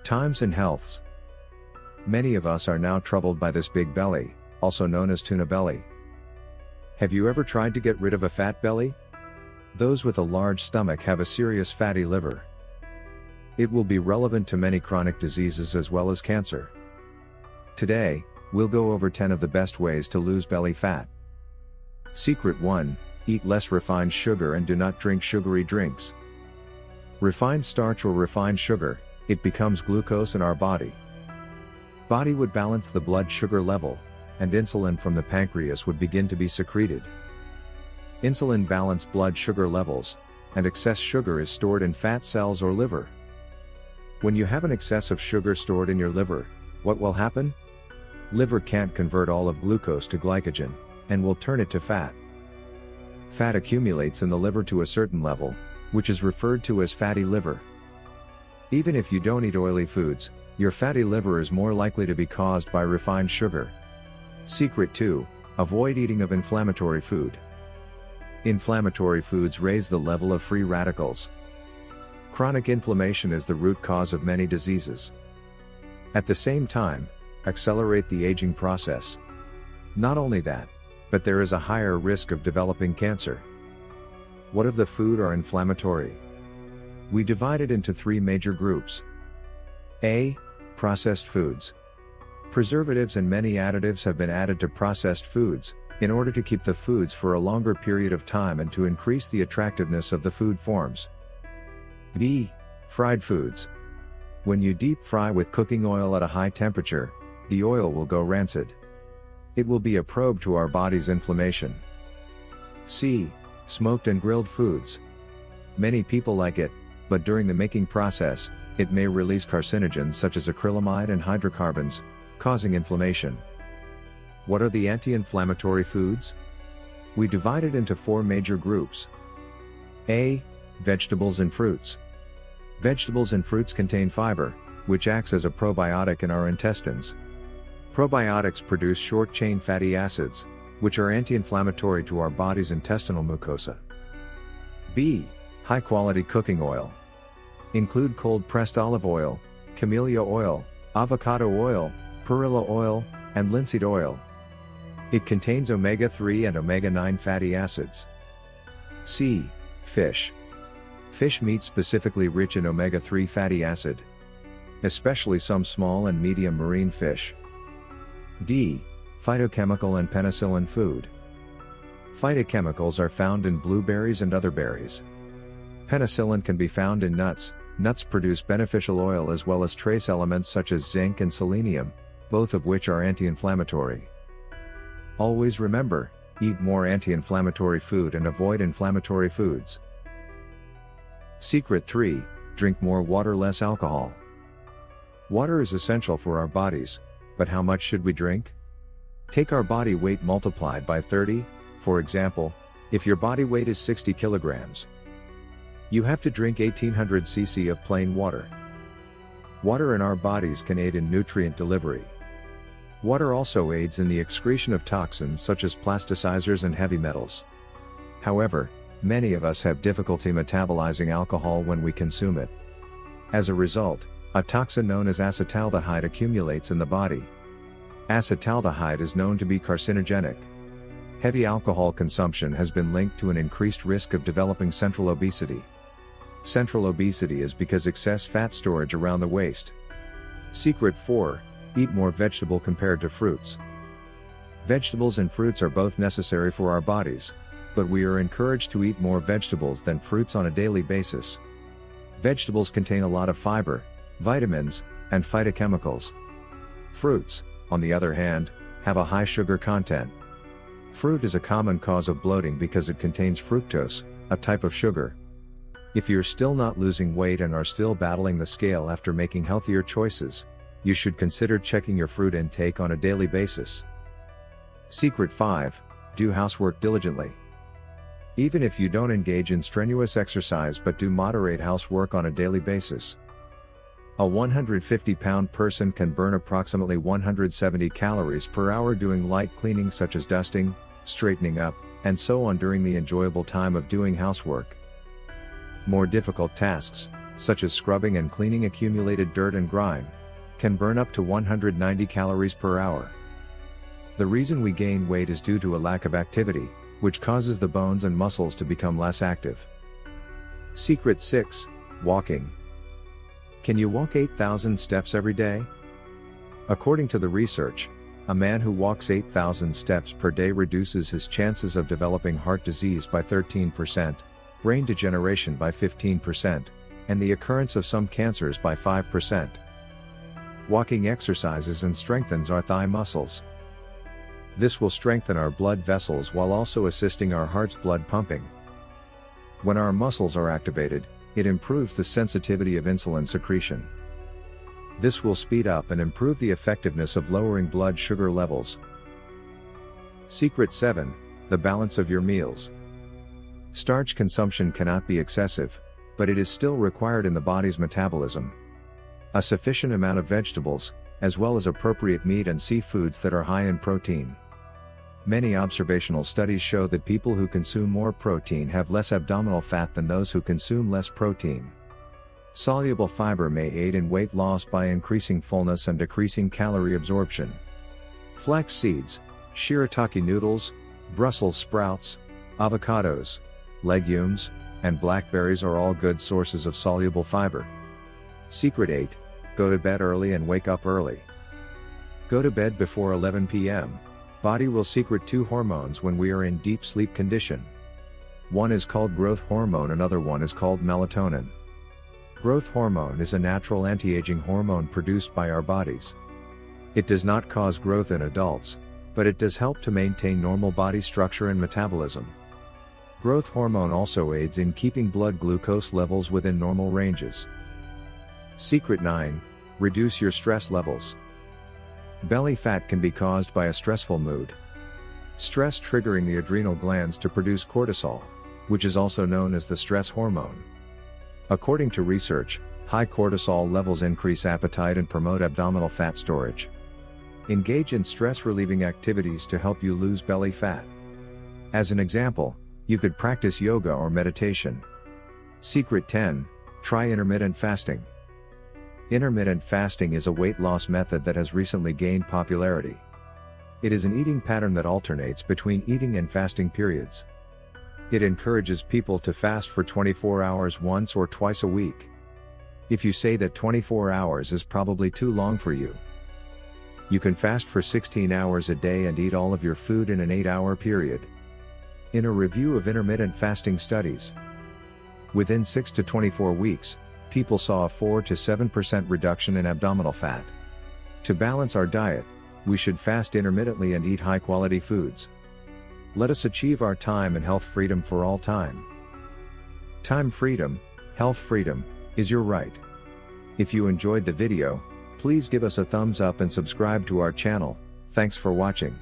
Timez and Healthz. Many of us are now troubled by this big belly, also known as tuna belly. Have you ever tried to get rid of a fat belly? Those with a large stomach have a serious fatty liver. It will be relevant to many chronic diseases as well as cancer. Today, we'll go over 10 of the best ways to lose belly fat. Secret 1, eat less refined sugar and do not drink sugary drinks. Refined starch or refined sugar, it becomes glucose in our body. Body would balance the blood sugar level, and insulin from the pancreas would begin to be secreted. Insulin balances blood sugar levels, and excess sugar is stored in fat cells or liver. When you have an excess of sugar stored in your liver, what will happen? Liver can't convert all of glucose to glycogen, and will turn it to fat. Fat accumulates in the liver to a certain level, which is referred to as fatty liver. Even if you don't eat oily foods, your fatty liver is more likely to be caused by refined sugar. Secret 2, avoid eating of inflammatory food. Inflammatory foods raise the level of free radicals. Chronic inflammation is the root cause of many diseases. At the same time, accelerate the aging process. Not only that, but there is a higher risk of developing cancer. What of the food are inflammatory? We divide it into 3 major groups. A. Processed foods. Preservatives and many additives have been added to processed foods, in order to keep the foods for a longer period of time and to increase the attractiveness of the food forms. B. Fried foods. When you deep fry with cooking oil at a high temperature, the oil will go rancid. It will be a probe to our body's inflammation. C. Smoked and grilled foods. Many people like it, but during the making process, it may release carcinogens such as acrylamide and hydrocarbons, causing inflammation. What are the anti-inflammatory foods? We divide it into 4 major groups. A. Vegetables and fruits. Vegetables and fruits contain fiber, which acts as a probiotic in our intestines. Probiotics produce short-chain fatty acids, which are anti-inflammatory to our body's intestinal mucosa. B. High-quality cooking oil. Include cold-pressed olive oil, camellia oil, avocado oil, perilla oil, and linseed oil. It contains omega-3 and omega-9 fatty acids. C. Fish. Fish meat specifically rich in omega-3 fatty acid. Especially some small and medium marine fish. D. Phytochemical and penicillin food. Phytochemicals are found in blueberries and other berries. Penicillin can be found in nuts. Nuts produce beneficial oil as well as trace elements such as zinc and selenium, both of which are anti-inflammatory. Always remember, eat more anti-inflammatory food and avoid inflammatory foods. Secret 3, drink more water, less alcohol. Water is essential for our bodies, but how much should we drink? Take our body weight multiplied by 30, for example, if your body weight is 60 kilograms. You have to drink 1800 cc of plain water. Water in our bodies can aid in nutrient delivery. Water also aids in the excretion of toxins such as plasticizers and heavy metals. However, many of us have difficulty metabolizing alcohol when we consume it. As a result, a toxin known as acetaldehyde accumulates in the body. Acetaldehyde is known to be carcinogenic. Heavy alcohol consumption has been linked to an increased risk of developing central obesity. Central obesity is because excess fat storage around the waist. Secret 4, eat more vegetable compared to fruits. Vegetables and fruits are both necessary for our bodies, but we are encouraged to eat more vegetables than fruits on a daily basis. Vegetables contain a lot of fiber, vitamins, and phytochemicals. Fruits, on the other hand, have a high sugar content. Fruit is a common cause of bloating because it contains fructose, a type of sugar. If you're still not losing weight and are still battling the scale after making healthier choices, you should consider checking your fruit intake on a daily basis. Secret 5, do housework diligently. Even if you don't engage in strenuous exercise but do moderate housework on a daily basis. A 150-pound person can burn approximately 170 calories per hour doing light cleaning such as dusting, straightening up, and so on during the enjoyable time of doing housework. More difficult tasks, such as scrubbing and cleaning accumulated dirt and grime, can burn up to 190 calories per hour. The reason we gain weight is due to a lack of activity, which causes the bones and muscles to become less active. Secret 6. Walking. Can you walk 8,000 steps every day? According to the research, a man who walks 8,000 steps per day reduces his chances of developing heart disease by 13%, brain degeneration by 15%, and the occurrence of some cancers by 5%. Walking exercises and strengthens our thigh muscles. This will strengthen our blood vessels while also assisting our heart's blood pumping. When our muscles are activated, it improves the sensitivity of insulin secretion. This will speed up and improve the effectiveness of lowering blood sugar levels. Secret 7. The balance of your meals. Starch consumption cannot be excessive, but it is still required in the body's metabolism. A sufficient amount of vegetables, as well as appropriate meat and seafoods that are high in protein. Many observational studies show that people who consume more protein have less abdominal fat than those who consume less protein. Soluble fiber may aid in weight loss by increasing fullness and decreasing calorie absorption. Flax seeds, shirataki noodles, Brussels sprouts, avocados, legumes, and blackberries are all good sources of soluble fiber. Secret 8. Go to bed early and wake up early. Go to bed before 11 p.m. Body will secrete two hormones when we are in deep sleep condition. One is called growth hormone, another one is called melatonin. Growth hormone is a natural anti-aging hormone produced by our bodies. It does not cause growth in adults, but it does help to maintain normal body structure and metabolism. Growth hormone also aids in keeping blood glucose levels within normal ranges. Secret 9. Reduce your stress levels. Belly fat can be caused by a stressful mood. Stress triggering the adrenal glands to produce cortisol, which is also known as the stress hormone. According to research, high cortisol levels increase appetite and promote abdominal fat storage. Engage in stress-relieving activities to help you lose belly fat. As an example, you could practice yoga or meditation. Secret 10. Try intermittent fasting. Intermittent fasting is a weight loss method that has recently gained popularity. It is an eating pattern that alternates between eating and fasting periods. It encourages people to fast for 24 hours once or twice a week. If you say that 24 hours is probably too long for you, you can fast for 16 hours a day and eat all of your food in an 8-hour period. In a review of intermittent fasting studies, within 6 to 24 weeks, people saw a 4 to 7% reduction in abdominal fat. To balance our diet, we should fast intermittently and eat high-quality foods. Let us achieve our time and health freedom for all time. Time freedom, health freedom, is your right. If you enjoyed the video, please give us a thumbs up and subscribe to our channel. Thanks for watching.